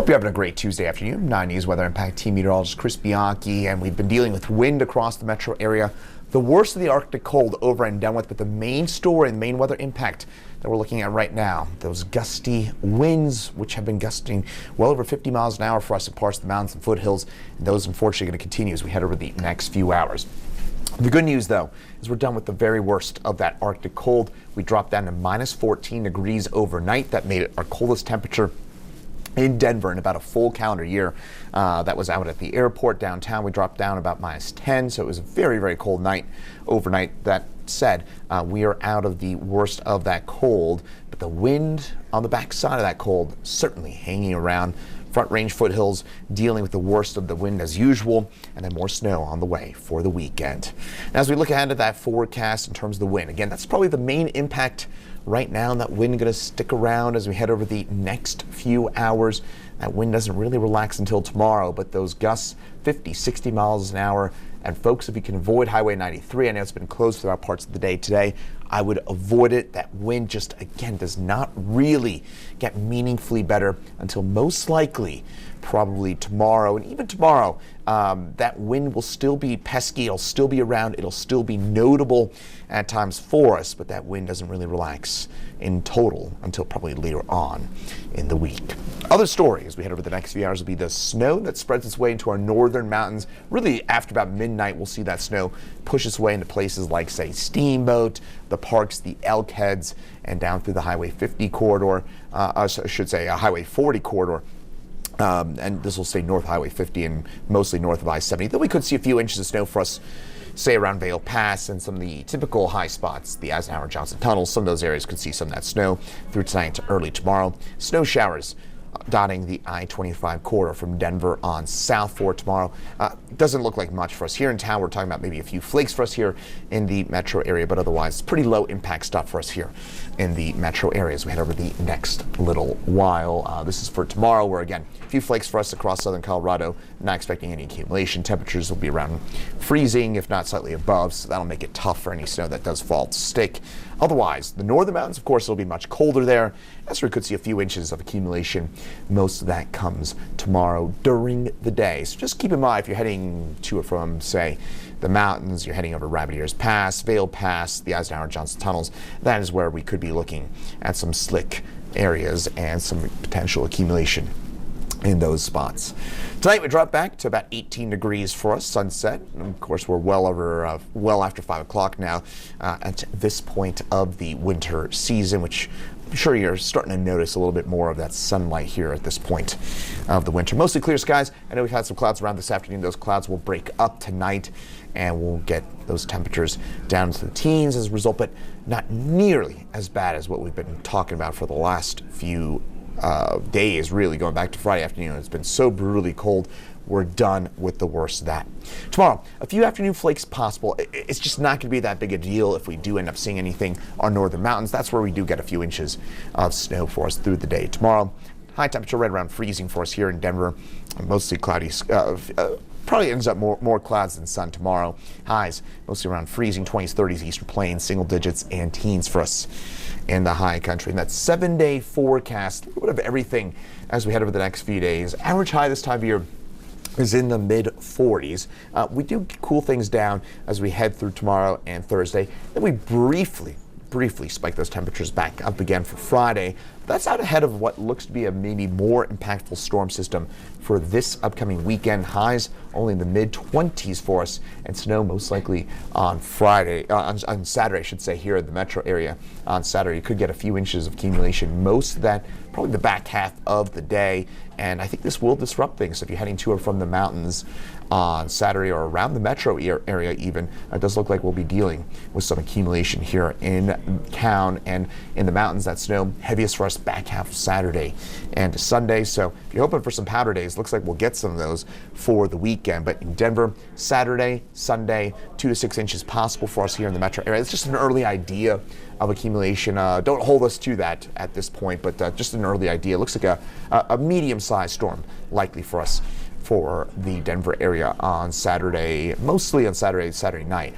Hope you're having a great Tuesday afternoon. 9 News Weather Impact Team Meteorologist Chris Bianchi, and we've been dealing with wind across the metro area. The worst of the Arctic cold over and done with, but the main story and the main weather impact that we're looking at right now, those gusty winds, which have been gusting well over 50 miles an hour for us in parts of the mountains and foothills, and those unfortunately going to continue as we head over the next few hours. The good news, though, is we're done with the very worst of that Arctic cold. We dropped down to minus 14 degrees overnight. That made it our coldest temperature in Denver in about a full calendar year. That was out at the airport downtown. We dropped down about minus 10, so it was a very, very cold night overnight. That said, we are out of the worst of that cold, but the wind on the backside of that cold certainly hanging around. Front Range foothills dealing with the worst of the wind as usual, and then more snow on the way for the weekend. Now, as we look ahead at that forecast in terms of the wind, again, that's probably the main impact right now, and that wind going to stick around as we head over the next few hours. That wind doesn't really relax until tomorrow, but those gusts 50, 60 miles an hour. And folks, if you can avoid Highway 93, I know it's been closed throughout parts of the day today, I would avoid it. That wind just, again, does not really get meaningfully better until most likely probably tomorrow. And even tomorrow, that wind will still be pesky. It'll still be around. It'll still be notable at times for us, but that wind doesn't really relax in total until probably later on in the week. Other story as we head over the next few hours will be the snow that spreads its way into our northern mountains. Really, after about midnight, we'll see that snow push its way into places like, say, Steamboat, the Parks, the Elk Heads, and down through the Highway 50 corridor, I should say Highway 40 corridor. And this will stay north Highway 50 and mostly north of I-70. Though we could see a few inches of snow for us, say around Vail Pass and some of the typical high spots, the Eisenhower-Johnson tunnels. Some of those areas could see some of that snow through tonight to early tomorrow. Snow showers dotting the I-25 corridor from Denver on south for tomorrow. Doesn't look like much for us here in town. We're talking about maybe a few flakes for us here in the metro area, but otherwise pretty low impact stuff for us here in the metro area as we head over the next little while. This is for tomorrow, where again, a few flakes for us across southern Colorado. Not expecting any accumulation. Temperatures will be around freezing, if not slightly above, so that'll make it tough for any snow that does fall to stick. Otherwise, the northern mountains, of course, will be much colder there. That's where we could see a few inches of accumulation. Most of that comes tomorrow during the day. So just keep in mind, if you're heading to or from, say, the mountains, you're heading over Rabbit Ears Pass, Vail Pass, the Eisenhower-Johnson tunnels, that is where we could be looking at some slick areas and some potential accumulation in those spots. Tonight we drop back to about 18 degrees for us, sunset. And of course, we're well after 5 o'clock now at this point of the winter season, which I'm sure you're starting to notice a little bit more of that sunlight here at this point of the winter. Mostly clear skies. I know we've had some clouds around this afternoon. Those clouds will break up tonight, and we'll get those temperatures down to the teens as a result, but not nearly as bad as what we've been talking about for the last few days, really going back to Friday afternoon. It's been so brutally cold. We're done with the worst of that. Tomorrow, a few afternoon flakes possible. It's just not going to be that big a deal if we do end up seeing anything on northern mountains. That's where we do get a few inches of snow for us through the day tomorrow. High temperature right around freezing for us here in Denver. Mostly cloudy. Probably ends up more clouds than sun tomorrow. Highs mostly around freezing, 20s, 30s, eastern plains, single digits, and teens for us in the high country. And that 7-day forecast, a little bit of everything as we head over the next few days. Average high this time of year is in the mid 40s. We do cool things down as we head through tomorrow and Thursday. Then we briefly spike those temperatures back up again for Friday. That's out ahead of what looks to be a maybe more impactful storm system for this upcoming weekend. Highs only in the mid-20s for us, and snow most likely on Friday, on Saturday, I should say, here in the metro area. On Saturday, you could get a few inches of accumulation. Most of that probably the back half of the day, and I think this will disrupt things. So if you're heading to or from the mountains on Saturday or around the metro area even, it does look like we'll be dealing with some accumulation here in town and in the mountains. That snow heaviest for us back half of Saturday and Sunday. So if you're hoping for some powder days, looks like we'll get some of those for the weekend. But in Denver, Saturday, Sunday, 2 to 6 inches possible for us here in the metro area. It's just an early idea of accumulation. Don't hold us to that at this point, but just an early idea. Looks like a medium-sized storm likely for us for the Denver area on Saturday, mostly on Saturday night,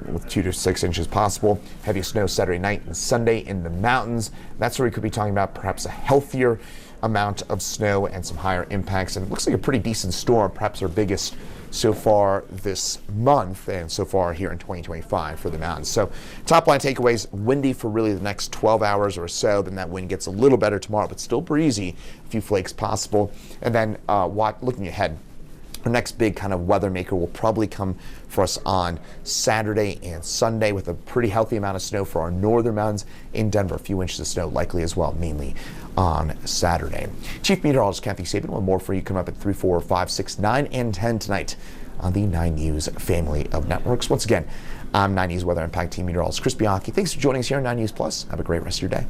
with 2 to 6 inches possible. Heavy snow Saturday night and Sunday in the mountains. That's where we could be talking about perhaps a healthier amount of snow and some higher impacts, and it looks like a pretty decent storm, perhaps our biggest so far this month and so far here in 2025 for the mountains. So top line takeaways: windy for really the next 12 hours or so, then that wind gets a little better tomorrow, but still breezy, a few flakes possible. And then looking ahead, our next big kind of weather maker will probably come for us on Saturday and Sunday with a pretty healthy amount of snow for our northern mountains. In Denver, a few inches of snow likely as well, mainly on Saturday. Chief Meteorologist Kathy Sabin will more for you coming up at 3, 4, 5, 6, 9, and 10 tonight on the 9 News family of networks. Once again, I'm 9 News Weather Impact Team Meteorologist Chris Bianchi. Thanks for joining us here on 9 News Plus. Have a great rest of your day.